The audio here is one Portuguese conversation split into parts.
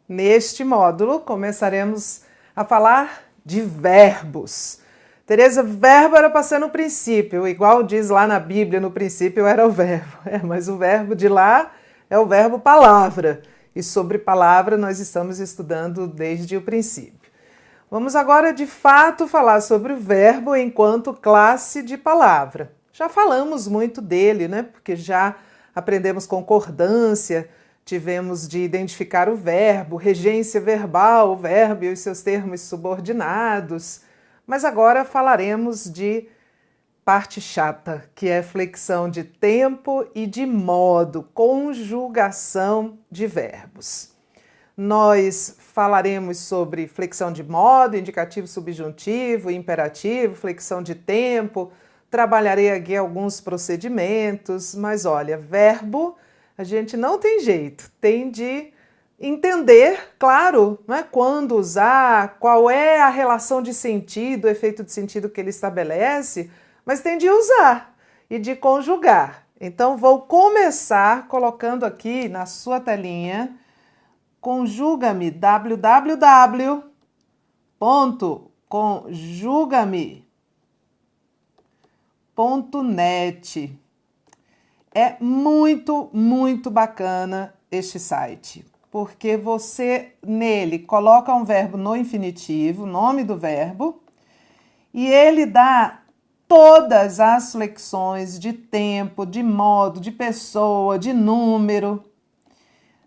Neste módulo, começaremos a falar de verbos. Tereza, verbo era para ser no princípio, igual diz lá na Bíblia, no princípio era o verbo. Mas o verbo de lá é o verbo palavra. E sobre palavra nós estamos estudando desde o princípio. Vamos agora, de fato, falar sobre o verbo enquanto classe de palavra. Já falamos muito dele, né? Porque já aprendemos concordância, tivemos de identificar o verbo, regência verbal, o verbo e os seus termos subordinados. Mas agora falaremos de parte chata, que é flexão de tempo e de modo, conjugação de verbos. Nós falaremos sobre flexão de modo, indicativo subjuntivo, imperativo, flexão de tempo. Trabalharei aqui alguns procedimentos, mas olha, verbo a gente não tem jeito, tem de entender, claro, né, quando usar, qual é a relação de sentido, o efeito de sentido que ele estabelece, mas tem de usar e de conjugar. Então vou começar colocando aqui na sua telinha conjuga-me, www.conjuga-me.net. É muito bacana este site, porque você nele coloca um verbo no infinitivo, nome do verbo, e ele dá todas as flexões de tempo, de modo, de pessoa, de número.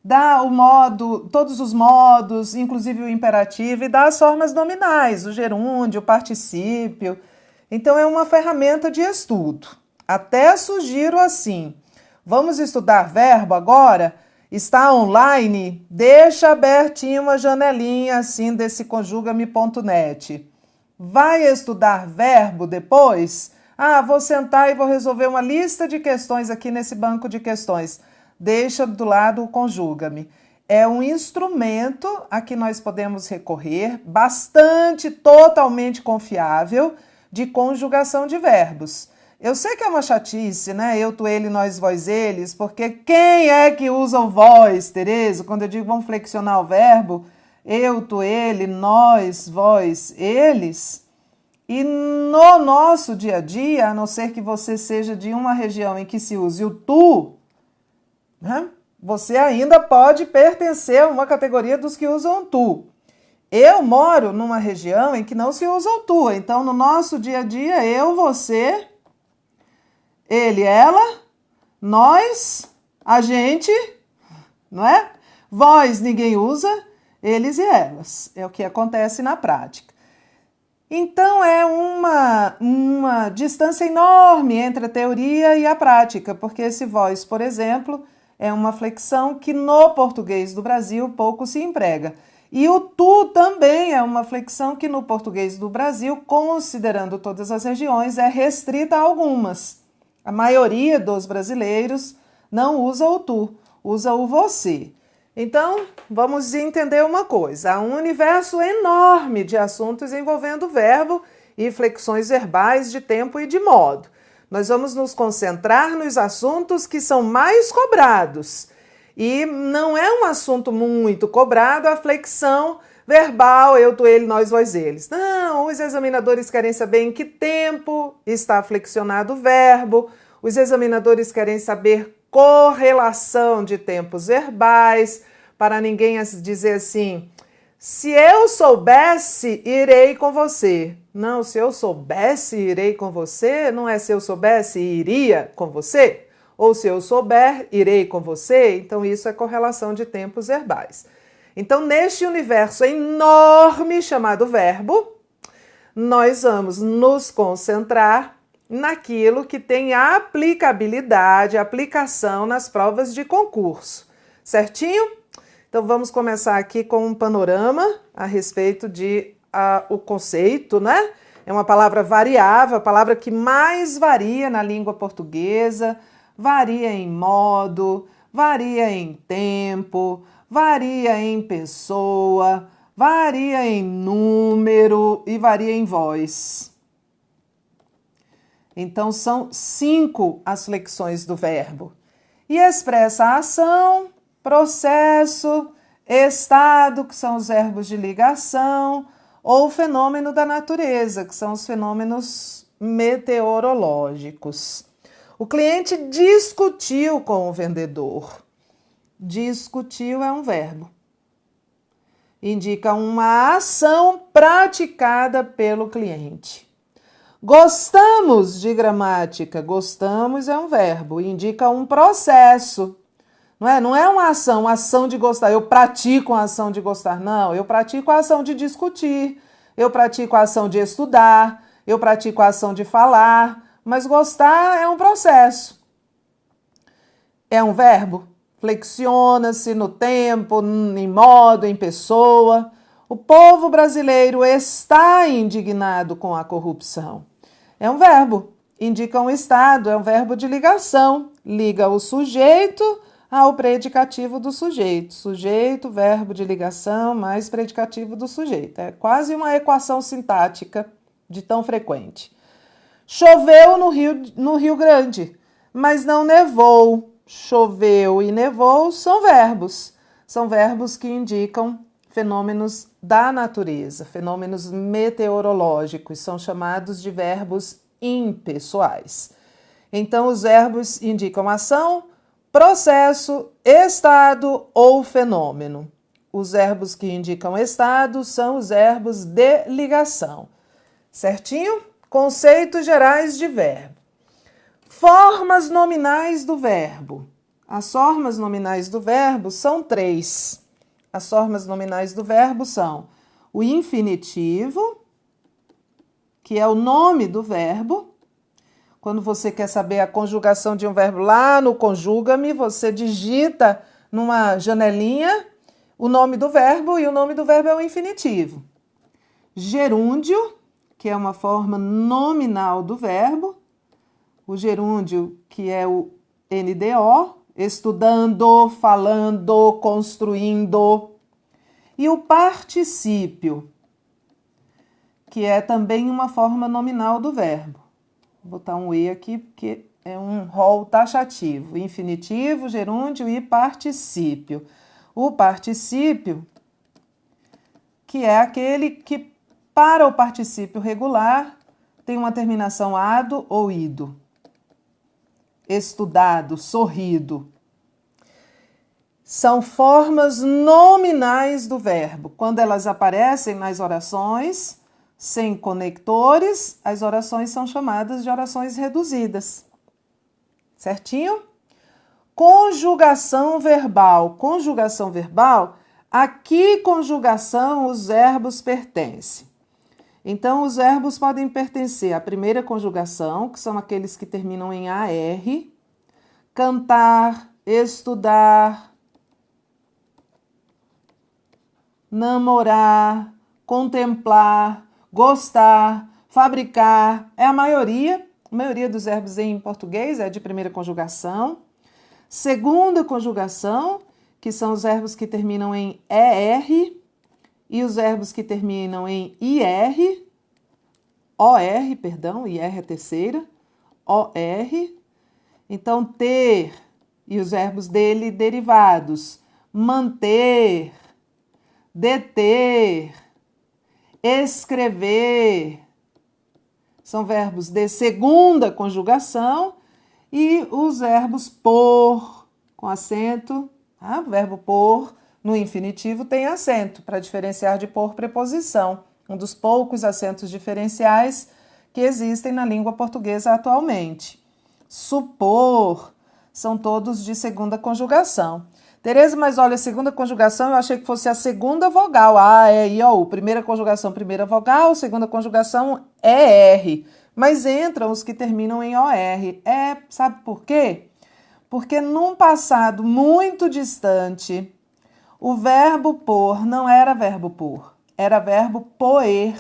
Dá o modo, todos os modos, inclusive o imperativo, e dá as formas nominais, o gerúndio, o particípio. Então é uma ferramenta de estudo. Até sugiro assim: vamos estudar verbo agora? Está online? Deixa abertinha uma janelinha assim desse conjuga-me.net. Vai estudar verbo depois? Ah, vou sentar e vou resolver uma lista de questões aqui nesse banco de questões. Deixa do lado o conjuga-me. É um instrumento a que nós podemos recorrer, bastante, totalmente confiável, de conjugação de verbos. Eu sei que é uma chatice, né? Eu, tu, ele, nós, vós, eles, porque quem é que usa o vós, Tereza? Quando eu digo vamos flexionar o verbo, eu, tu, ele, nós, vós, eles. E no nosso dia a dia, a não ser que você seja de uma região em que se use o tu, né? Você ainda pode pertencer a uma categoria dos que usam tu. Eu moro numa região em que não se usa o tu, então no nosso dia a dia, eu, você, ele, ela, nós, a gente, não é? Vós ninguém usa, eles e elas. É o que acontece na prática. Então é uma distância enorme entre a teoria e a prática, porque esse vós, por exemplo, é uma flexão que no português do Brasil pouco se emprega. E o tu também é uma flexão que no português do Brasil, considerando todas as regiões, é restrita a algumas. A maioria dos brasileiros não usa o tu, usa o você. Então, vamos entender uma coisa. Há um universo enorme de assuntos envolvendo verbo e flexões verbais de tempo e de modo. Nós vamos nos concentrar nos assuntos que são mais cobrados. E não é um assunto muito cobrado a flexão verbal, eu, tu, ele, nós, vós, eles. Não, os examinadores querem saber em que tempo está flexionado o verbo, os examinadores querem saber correlação de tempos verbais, para ninguém dizer assim, se eu soubesse, irei com você. Não, se eu soubesse, irei com você, não é se eu soubesse, iria com você. Ou se eu souber, irei com você. Então isso é correlação de tempos verbais. Então neste universo enorme chamado verbo, nós vamos nos concentrar naquilo que tem aplicabilidade, aplicação nas provas de concurso. Certinho? Então vamos começar aqui com um panorama a respeito de o conceito, né? É uma palavra variável, a palavra que mais varia na língua portuguesa, varia em modo, varia em tempo, varia em pessoa, varia em número e varia em voz. Então são 5 as flexões do verbo. E expressa a ação, processo, estado, que são os verbos de ligação, ou fenômeno da natureza, que são os fenômenos meteorológicos. O cliente discutiu com o vendedor. Discutiu é um verbo. Indica uma ação praticada pelo cliente. Gostamos de gramática. Gostamos é um verbo. Indica um processo. Não é uma ação de gostar. Eu pratico a ação de gostar. Não, eu pratico a ação de discutir. Eu pratico a ação de estudar. Eu pratico a ação de falar. Mas gostar é um processo. É um verbo. Flexiona-se no tempo, em modo, em pessoa. O povo brasileiro está indignado com a corrupção. É um verbo. Indica um estado. É um verbo de ligação. Liga o sujeito ao predicativo do sujeito. Sujeito, verbo de ligação, mais predicativo do sujeito. É quase uma equação sintática de tão frequente. Choveu no Rio Grande, mas não nevou. Choveu e nevou são verbos. São verbos que indicam fenômenos da natureza, fenômenos meteorológicos. São chamados de verbos impessoais. Então, os verbos indicam ação, processo, estado ou fenômeno. Os verbos que indicam estado são os verbos de ligação. Certinho? Conceitos gerais de verbo. Formas nominais do verbo. As formas nominais do verbo são 3. As formas nominais do verbo são o infinitivo, que é o nome do verbo. Quando você quer saber a conjugação de um verbo lá no Conjuga-me, você digita numa janelinha o nome do verbo e o nome do verbo é o infinitivo. Gerúndio, que é uma forma nominal do verbo. O gerúndio, que é o NDO, estudando, falando, construindo. E o particípio, que é também uma forma nominal do verbo. Vou botar um E aqui, porque é um rol taxativo. Infinitivo, gerúndio e particípio. O particípio, que é aquele que, para o particípio regular, tem uma terminação ado ou ido. Estudado, sorrido. São formas nominais do verbo. Quando elas aparecem nas orações, sem conectores, as orações são chamadas de orações reduzidas. Certinho? Conjugação verbal. Conjugação verbal, a que conjugação os verbos pertencem? Então, os verbos podem pertencer à primeira conjugação, que são aqueles que terminam em AR, cantar, estudar, namorar, contemplar, gostar, fabricar. É a maioria dos verbos em português é de primeira conjugação. Segunda conjugação, que são os verbos que terminam em ER, e os verbos que terminam em IR, IR é a terceira, OR. Então, ter e os verbos dele derivados, manter, deter, escrever, são verbos de segunda conjugação, e os verbos por, com acento, o verbo por, no infinitivo tem acento, para diferenciar de por preposição, um dos poucos acentos diferenciais que existem na língua portuguesa atualmente. Supor, são todos de segunda conjugação. Tereza, mas olha, a segunda conjugação eu achei que fosse a segunda vogal, A, E, I, O, U. Primeira conjugação, primeira vogal, segunda conjugação, ER. Mas entram os que terminam em OR. Sabe por quê? Porque num passado muito distante, o verbo por não era verbo por, era verbo poer.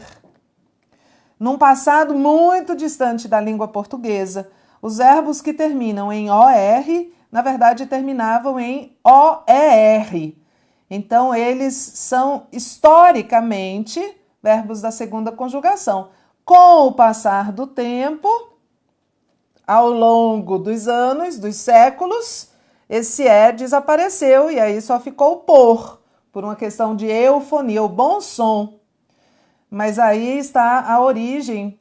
Num passado muito distante da língua portuguesa, os verbos que terminam em OR, na verdade, terminavam em OER. Então, eles são, historicamente, verbos da segunda conjugação. Com o passar do tempo, ao longo dos anos, dos séculos, esse é desapareceu e aí só ficou por. por uma questão de eufonia, o bom som. Mas aí está a origem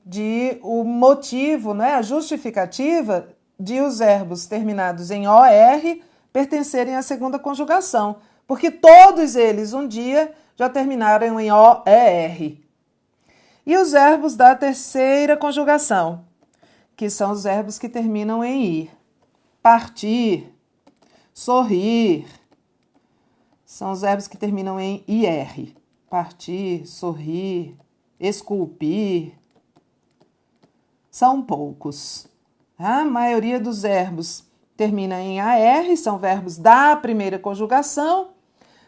o motivo, né, a justificativa de os verbos terminados em OR pertencerem à segunda conjugação, porque todos eles um dia já terminaram em OER. E os verbos da terceira conjugação, que são os verbos que terminam em ir. Partir, sorrir, são os verbos que terminam em IR. Partir, sorrir, esculpir. São poucos. A maioria dos verbos termina em AR, são verbos da primeira conjugação.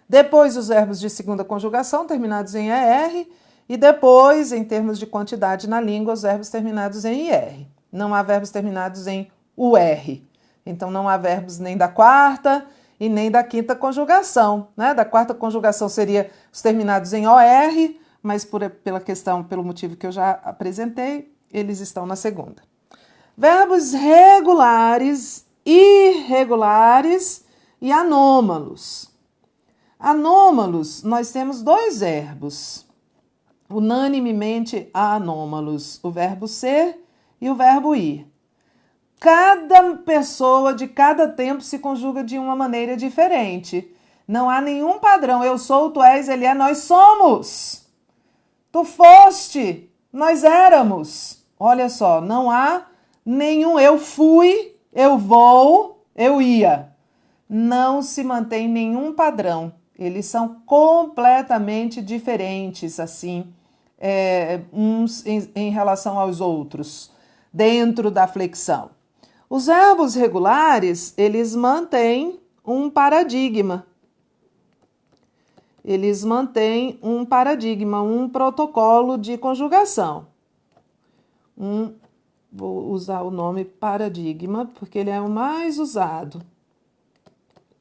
Depois, os verbos de segunda conjugação, terminados em ER. E depois, em termos de quantidade na língua, os verbos terminados em IR. Não há verbos terminados em UR. Então, não há verbos nem da quarta e nem da quinta conjugação, né? Da quarta conjugação seria os terminados em OR, mas pelo motivo que eu já apresentei, eles estão na segunda. Verbos regulares, irregulares e anômalos. Anômalos, nós temos dois verbos, unanimemente anômalos, o verbo ser e o verbo ir. Cada pessoa de cada tempo se conjuga de uma maneira diferente. Não há nenhum padrão. Eu sou, tu és, ele é, nós somos. Tu foste, nós éramos. Olha só, não há nenhum eu fui, eu vou, eu ia. Não se mantém nenhum padrão. Eles são completamente diferentes, assim, uns em relação aos outros, dentro da flexão. Os verbos regulares, eles mantêm um paradigma. Eles mantêm um paradigma, um protocolo de conjugação. Vou usar o nome paradigma, porque ele é o mais usado.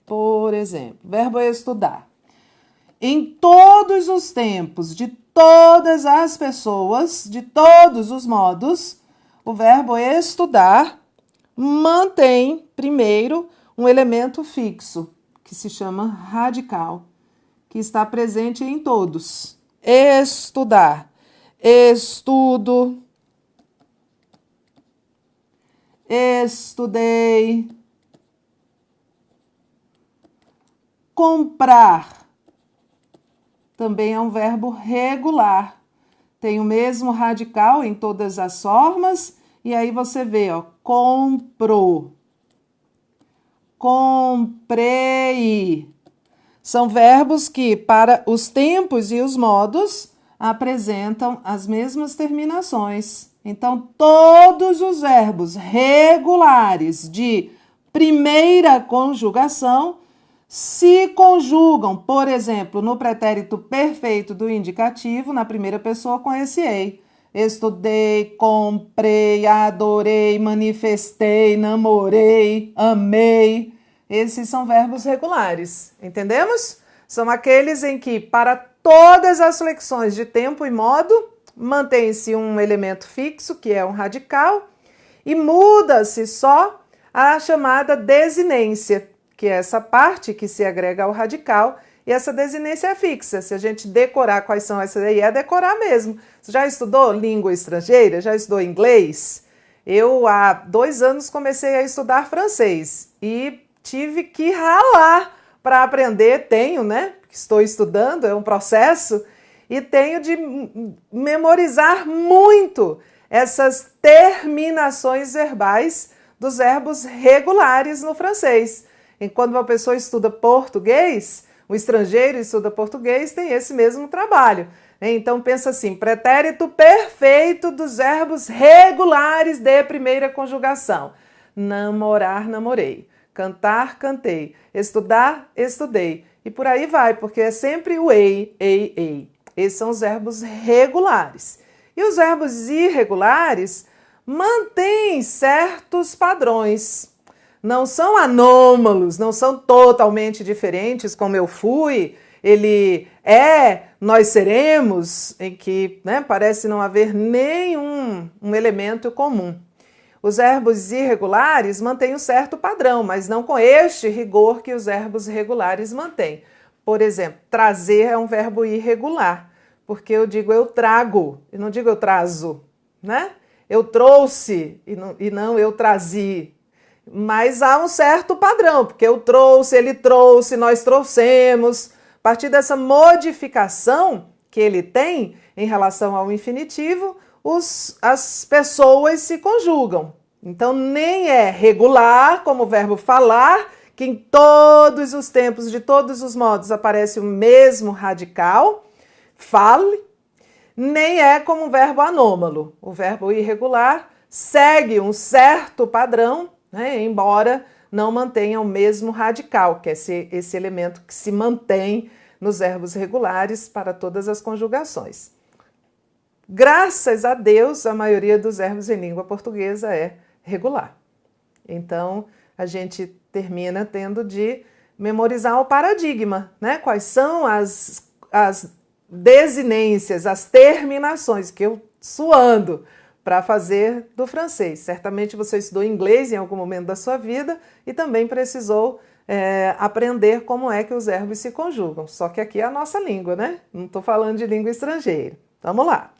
Por exemplo, verbo estudar. Em todos os tempos, de todas as pessoas, de todos os modos, o verbo estudar mantém, primeiro, um elemento fixo, que se chama radical, que está presente em todos. Estudar, estudo, estudei, comprar, também é um verbo regular, tem o mesmo radical em todas as formas. E aí você vê, ó, comprou, comprei. São verbos que, para os tempos e os modos, apresentam as mesmas terminações. Então, todos os verbos regulares de primeira conjugação se conjugam, por exemplo, no pretérito perfeito do indicativo, na primeira pessoa com esse ei. Estudei, comprei, adorei, manifestei, namorei, amei. Esses são verbos regulares, entendemos? São aqueles em que, para todas as flexões de tempo e modo, mantém-se um elemento fixo, que é um radical, e muda-se só a chamada desinência, que é essa parte que se agrega ao radical. E essa desinência é fixa. Se a gente decorar quais são essas aí, é decorar mesmo. Você já estudou língua estrangeira? Já estudou inglês? Eu, há 2 anos, comecei a estudar francês e tive que ralar para aprender. Tenho, né? Estou estudando, é um processo. E tenho de memorizar muito essas terminações verbais dos verbos regulares no francês. E quando uma pessoa estuda português, o estrangeiro estuda português, tem esse mesmo trabalho. Então, pensa assim, pretérito perfeito dos verbos regulares de primeira conjugação. Namorar, namorei. Cantar, cantei. Estudar, estudei. E por aí vai, porque é sempre o ei, ei, ei. Esses são os verbos regulares. E os verbos irregulares mantêm certos padrões. Não são anômalos, não são totalmente diferentes, como eu fui, ele é, nós seremos, em que, né, parece não haver nenhum elemento comum. Os verbos irregulares mantêm um certo padrão, mas não com este rigor que os verbos regulares mantêm. Por exemplo, trazer é um verbo irregular, porque eu digo eu trago, e não digo eu trazo, né? Eu trouxe e não eu trazi. Mas há um certo padrão, porque eu trouxe, ele trouxe, nós trouxemos. A partir dessa modificação que ele tem em relação ao infinitivo, as pessoas se conjugam. Então, nem é regular, como o verbo falar, que em todos os tempos, de todos os modos, aparece o mesmo radical, fale, nem é como o verbo anômalo. O verbo irregular segue um certo padrão, né, embora não mantenha o mesmo radical, que é esse elemento que se mantém nos verbos regulares para todas as conjugações. Graças a Deus, a maioria dos verbos em língua portuguesa é regular. Então, a gente termina tendo de memorizar o paradigma, né? Quais são as desinências, as terminações que eu suando para fazer do francês. Certamente você estudou inglês em algum momento da sua vida e também precisou aprender como é que os verbos se conjugam. Só que aqui é a nossa língua, né? Não estou falando de língua estrangeira. Vamos lá.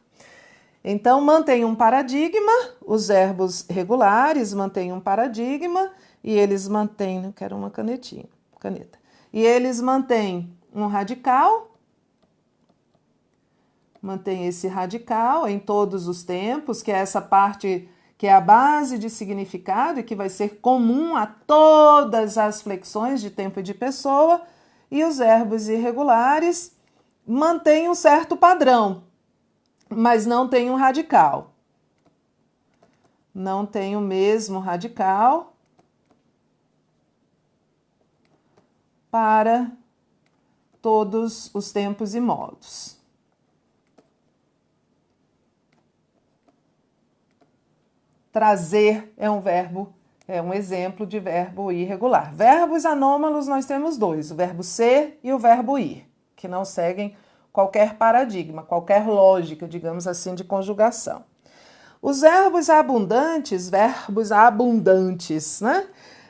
Então, mantém um paradigma, os verbos regulares mantêm um paradigma e eles mantêm, eu quero uma caneta. E eles mantêm um radical, mantém esse radical em todos os tempos, que é essa parte que é a base de significado e que vai ser comum a todas as flexões de tempo e de pessoa, e os verbos irregulares mantêm um certo padrão, mas não tem um radical. Não tem o mesmo radical para todos os tempos e modos. Trazer é um verbo, é um exemplo de verbo irregular. Verbos anômalos nós temos dois, o verbo ser e o verbo ir, que não seguem qualquer paradigma, qualquer lógica, digamos assim, de conjugação. Os verbos abundantes, né?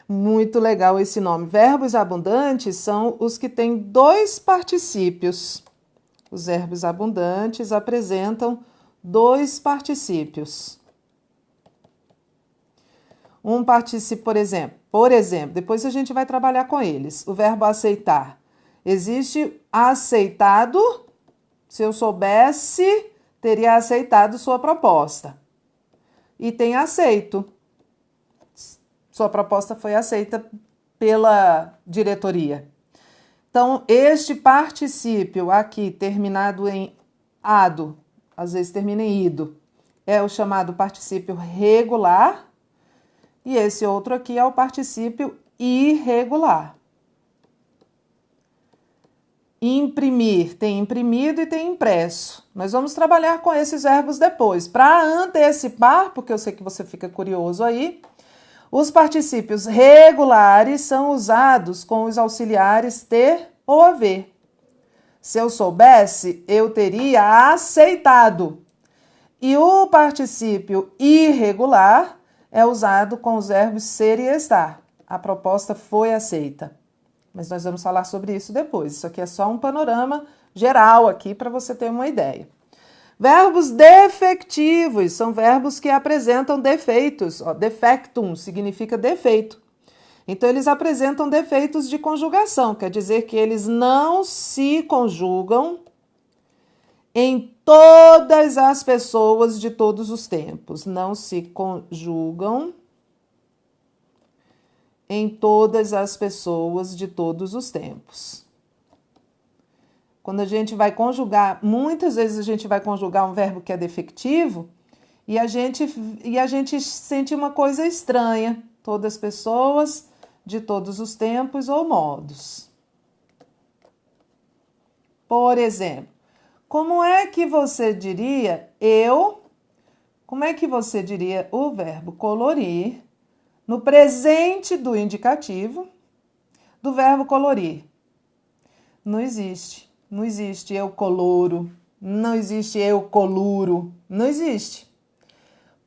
Muito legal esse nome. Verbos abundantes são os que têm dois particípios. Os verbos abundantes apresentam dois particípios. Um particípio, por exemplo, depois a gente vai trabalhar com eles. O verbo aceitar. Existe aceitado. Se eu soubesse, teria aceitado sua proposta. E tem aceito. Sua proposta foi aceita pela diretoria. Então, este particípio aqui, terminado em ado, às vezes termina em ido, é o chamado particípio regular. E esse outro aqui é o particípio irregular. Imprimir, tem imprimido e tem impresso. Nós vamos trabalhar com esses verbos depois. Para antecipar, porque eu sei que você fica curioso aí, os particípios regulares são usados com os auxiliares ter ou haver. Se eu soubesse, eu teria aceitado. E o particípio irregular é usado com os verbos ser e estar. A proposta foi aceita. Mas nós vamos falar sobre isso depois. Isso aqui é só um panorama geral aqui para você ter uma ideia. Verbos defectivos são verbos que apresentam defeitos. Defectum significa defeito. Então, eles apresentam defeitos de conjugação, quer dizer que eles não se conjugam em todas as pessoas de todos os tempos. Não se conjugam em todas as pessoas de todos os tempos. Quando a gente vai conjugar, muitas vezes a gente vai conjugar um verbo que é defectivo e a gente sente uma coisa estranha. Todas as pessoas de todos os tempos ou modos. Por exemplo, como é que você diria como é que você diria o verbo colorir no presente do indicativo do verbo colorir? Não existe. Não existe eu coloro, não existe eu coluro, não existe.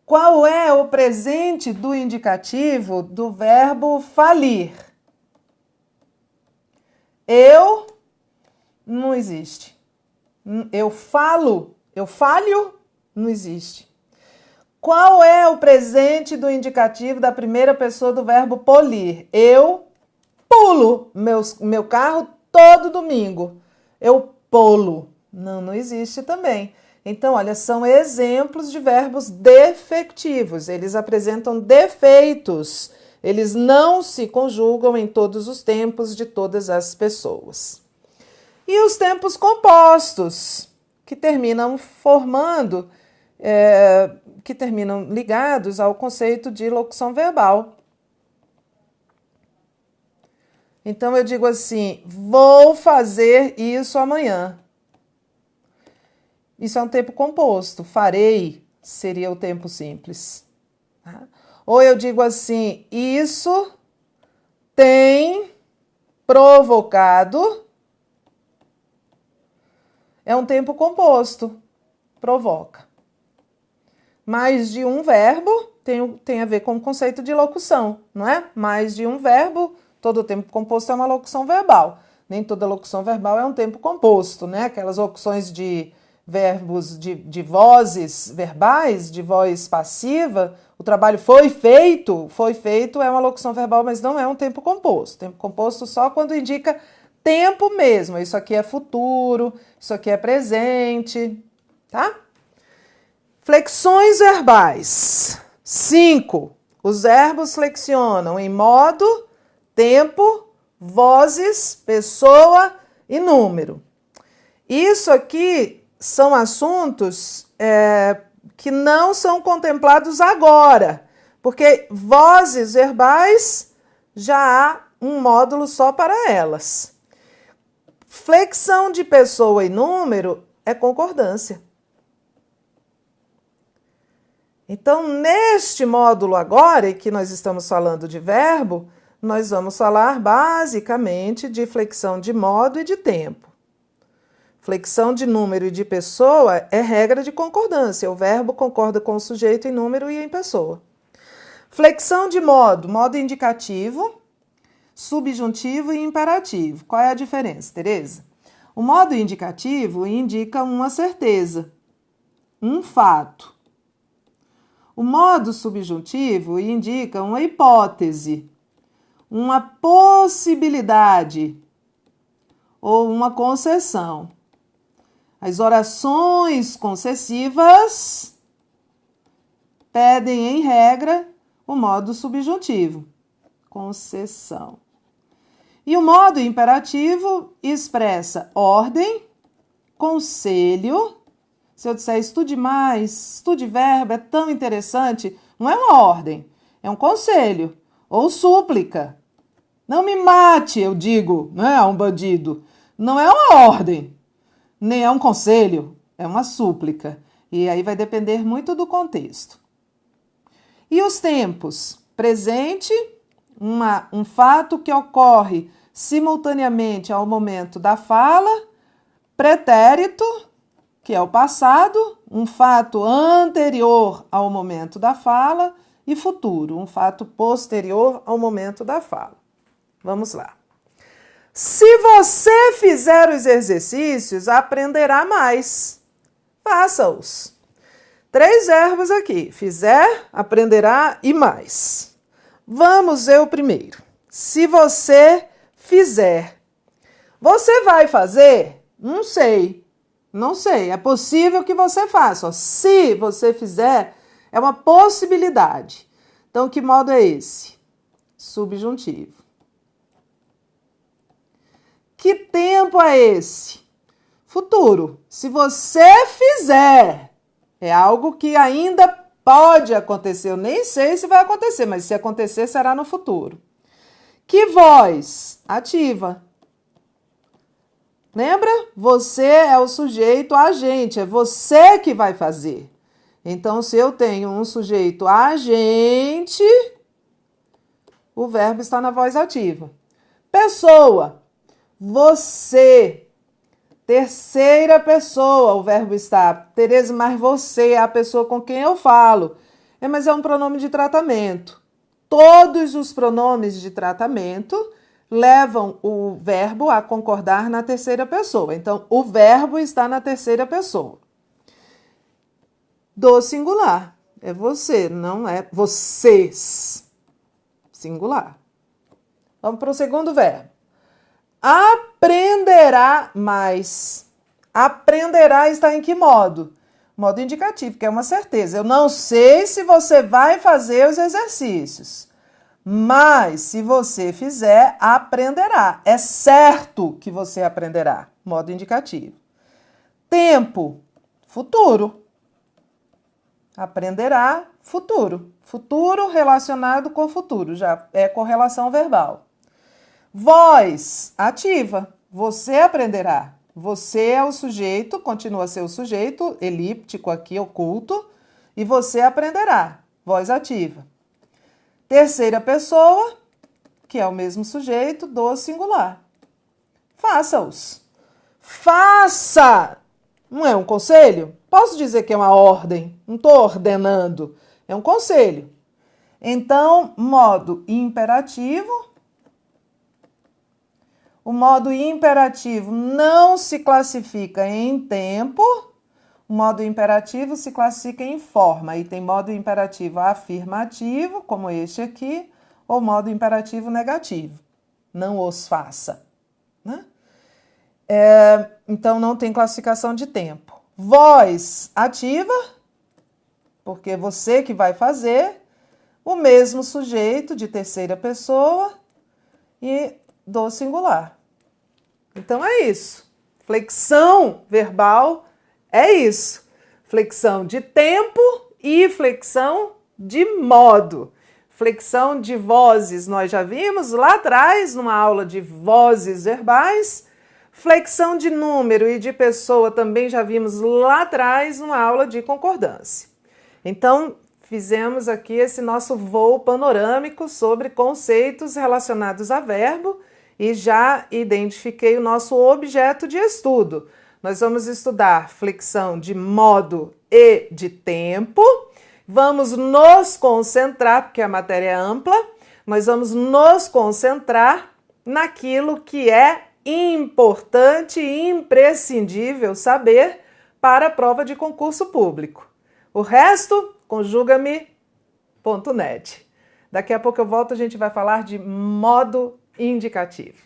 Qual é o presente do indicativo do verbo falir? Eu Não existe. Eu falo, eu falho, não existe. Qual é o presente do indicativo da primeira pessoa do verbo polir? Eu pulo meu carro todo domingo. Eu polo. Não, não existe também. Então, olha, são exemplos de verbos defectivos. Eles apresentam defeitos. Eles não se conjugam em todos os tempos de todas as pessoas. E os tempos compostos, que terminam formando, que terminam ligados ao conceito de locução verbal. Então, eu digo assim, vou fazer isso amanhã. Isso é um tempo composto. Farei seria o tempo simples. Tá? Ou eu digo assim, isso tem provocado. É um tempo composto. Provoca. Mais de um verbo tem a ver com o conceito de locução, não é? Mais de um verbo, todo tempo composto é uma locução verbal. Nem toda locução verbal é um tempo composto, né? Aquelas locuções de verbos de vozes verbais, de voz passiva, o trabalho foi feito é uma locução verbal, mas não é um tempo composto. Tempo composto só quando indica tempo mesmo. Isso aqui é futuro, isso aqui é presente, tá? Flexões verbais. 5. Os verbos flexionam em modo, tempo, vozes, pessoa e número. Isso aqui são assuntos que não são contemplados agora, porque vozes verbais já há um módulo só para elas. Flexão de pessoa e número é concordância. Então, neste módulo agora, em que nós estamos falando de verbo, nós vamos falar basicamente de flexão de modo e de tempo. Flexão de número e de pessoa é regra de concordância. O verbo concorda com o sujeito em número e em pessoa. Flexão de modo, modo indicativo, subjuntivo e imperativo. Qual é a diferença, Tereza? O modo indicativo indica uma certeza, um fato. O modo subjuntivo indica uma hipótese, uma possibilidade ou uma concessão. As orações concessivas pedem, em regra, o modo subjuntivo, concessão. E o modo imperativo expressa ordem, conselho. Se eu disser estude mais, estude verbo, é tão interessante, não é uma ordem, é um conselho ou súplica. Não me mate, eu digo, né, a um bandido. Não é uma ordem, nem é um conselho, é uma súplica. E aí vai depender muito do contexto. E os tempos? Presente, um fato que ocorre simultaneamente ao momento da fala, pretérito, que é o passado, um fato anterior ao momento da fala, e futuro, um fato posterior ao momento da fala. Vamos lá. Se você fizer os exercícios, aprenderá mais. Faça-os. 3 verbos aqui. Fizer, aprenderá e mais. Vamos ver o primeiro. Se você fizer. Você vai fazer? Não sei. Não sei. É possível que você faça. Se você fizer, é uma possibilidade. Então, que modo é esse? Subjuntivo. Que tempo é esse? Futuro. Se você fizer, é algo que ainda pode acontecer. Eu nem sei se vai acontecer, mas se acontecer, será no futuro. Que voz? Ativa. Lembra? Você é o sujeito agente, é você que vai fazer. Então, se eu tenho um sujeito agente, o verbo está na voz ativa. Pessoa. Você. Terceira pessoa, o verbo está. Tereza, mas você é a pessoa com quem eu falo. Mas é um pronome de tratamento. Todos os pronomes de tratamento levam o verbo a concordar na terceira pessoa. Então, o verbo está na terceira pessoa. Do singular. É você, não é vocês. Singular. Vamos para o segundo verbo. Aprenderá mais. Aprenderá está em que modo? Modo indicativo, que é uma certeza. Eu não sei se você vai fazer os exercícios, mas se você fizer, aprenderá. É certo que você aprenderá. Modo indicativo. Tempo, futuro. Aprenderá, futuro. Futuro relacionado com futuro, já é correlação verbal. Voz, ativa. Você aprenderá. Você é o sujeito, continua a ser o sujeito, elíptico aqui, oculto, e você aprenderá. Voz ativa. Terceira pessoa, que é o mesmo sujeito, do singular. Faça-os. Faça! Não é um conselho? Posso dizer que é uma ordem. Não estou ordenando. É um conselho. Então, modo imperativo. O modo imperativo não se classifica em tempo. O modo imperativo se classifica em forma. E tem modo imperativo afirmativo, como este aqui, ou modo imperativo negativo. Não os faça. Né? Então, não tem classificação de tempo. Voz ativa, porque é você que vai fazer. O mesmo sujeito de terceira pessoa e do singular. Então é isso. Flexão verbal é isso. Flexão de tempo e flexão de modo. Flexão de vozes nós já vimos lá atrás, numa aula de vozes verbais. Flexão de número e de pessoa também já vimos lá atrás, numa aula de concordância. Então, fizemos aqui esse nosso voo panorâmico sobre conceitos relacionados a verbo e já identifiquei o nosso objeto de estudo. Nós vamos estudar flexão de modo e de tempo. Vamos nos concentrar, porque a matéria é ampla, mas vamos nos concentrar naquilo que é importante e imprescindível saber para a prova de concurso público. O resto, conjuga-me.net. Daqui a pouco eu volto, a gente vai falar de modo indicativo.